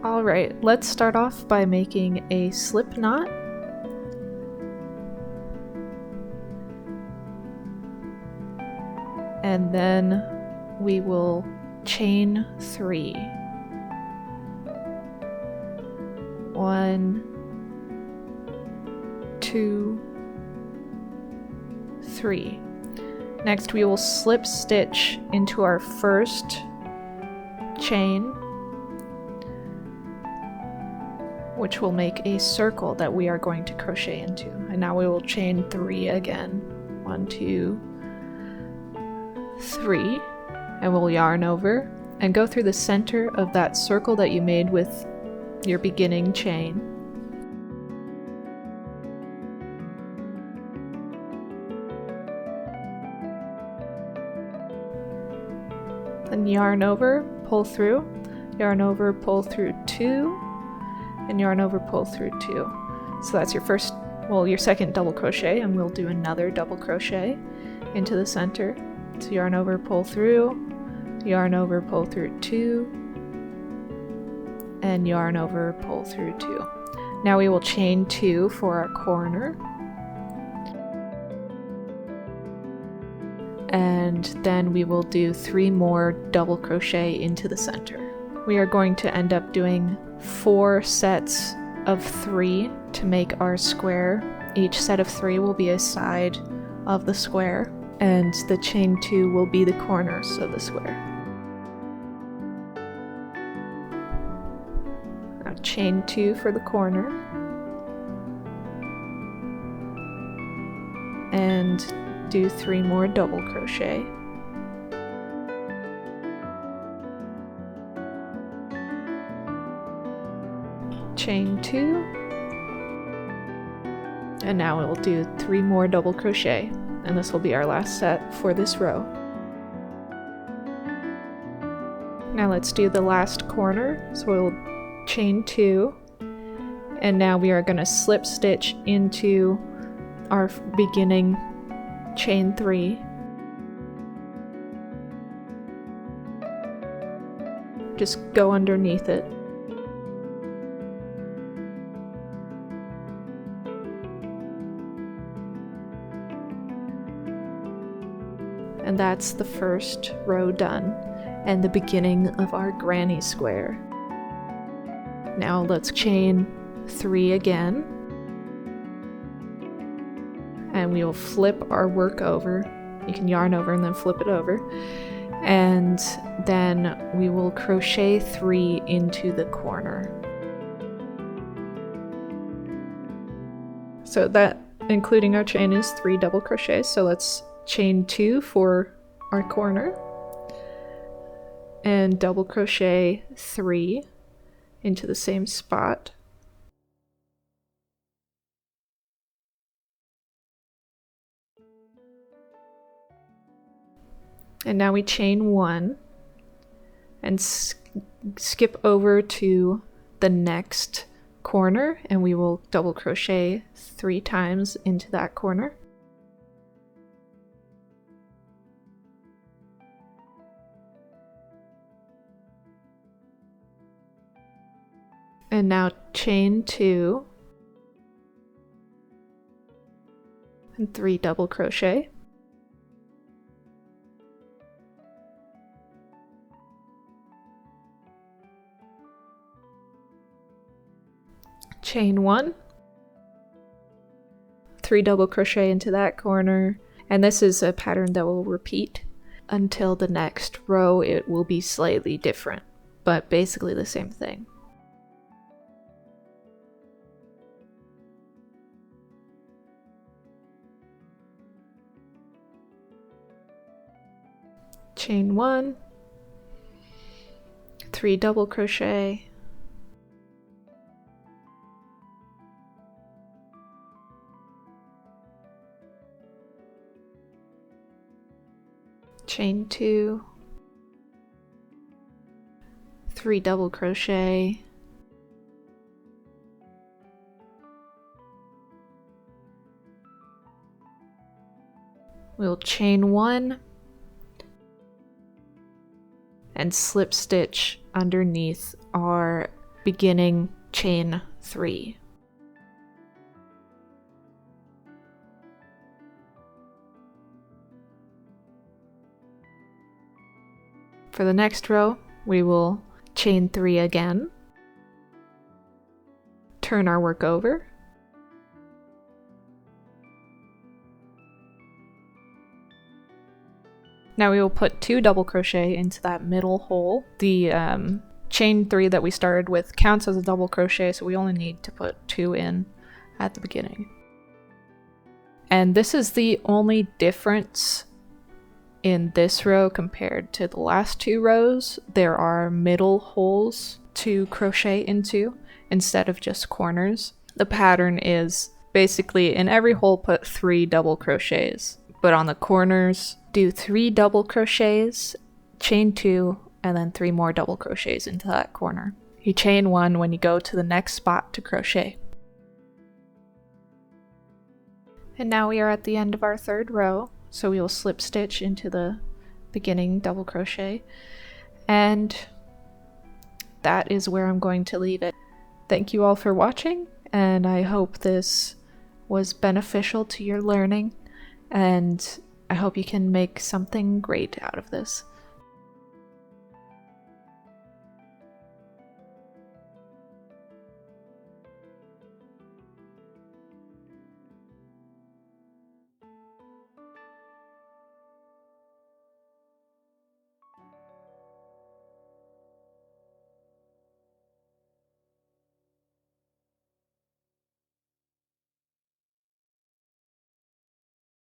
Alright, let's start off by making a slip knot. And then we will chain 3. 1, 2, 3. Next we will slip stitch into our first chain, which will make a circle that we are going to crochet into. And now we will chain 3 again. 1, 2, 3. And we'll yarn over and go through the center of that circle that you made with your beginning chain. Then yarn over, pull through, yarn over, pull through 2, and yarn over, pull through 2. So that's your first, well, your second double crochet, and we'll do another double crochet into the center. So yarn over, pull through, yarn over, pull through 2, and yarn over, pull through 2. Now we will chain 2 for our corner. And then we will do 3 more double crochet into the center. We are going to end up doing 4 sets of 3 to make our square. Each set of 3 will be a side of the square, and the chain 2 will be the corners of the square. Now chain 2 for the corner, and do 3 more double crochet. Chain 2, and now we'll do 3 more double crochet, and this will be our last set for this row. Now let's do the last corner. So we'll chain 2, and now we are going to slip stitch into our beginning chain 3. Just go underneath it. And that's the first row done, and the beginning of our granny square. Now let's chain 3 again. And we will flip our work over. You can yarn over and then flip it over. And then we will crochet 3 into the corner. So that, including our chain, is 3 double crochets. So let's chain 2 for our corner. And double crochet 3 into the same spot. And now we chain 1 and skip over to the next corner, and we will double crochet 3 times into that corner. And now chain 2 and 3 double crochet. Chain 1, 3 double crochet into that corner, and this is a pattern that will repeat until the next row. It will be slightly different, but basically the same thing. Chain 1, 3 double crochet, chain 2, 3 double crochet, we'll chain 1 and slip stitch underneath our beginning chain 3. For the next row, we will chain 3 again, turn our work over, now we will put 2 double crochet into that middle hole. The chain 3 that we started with counts as a double crochet, so we only need to put 2 in at the beginning. And this is the only difference in this row compared to the last 2 rows. There are middle holes to crochet into instead of just corners. The pattern is basically in every hole put 3 double crochets, but on the corners do 3 double crochets, chain 2, and then 3 more double crochets into that corner. You chain 1 when you go to the next spot to crochet. And now we are at the end of our 3rd row, so we will slip stitch into the beginning double crochet, and that is where I'm going to leave it. Thank you all for watching, and I hope this was beneficial to your learning, and I hope you can make something great out of this.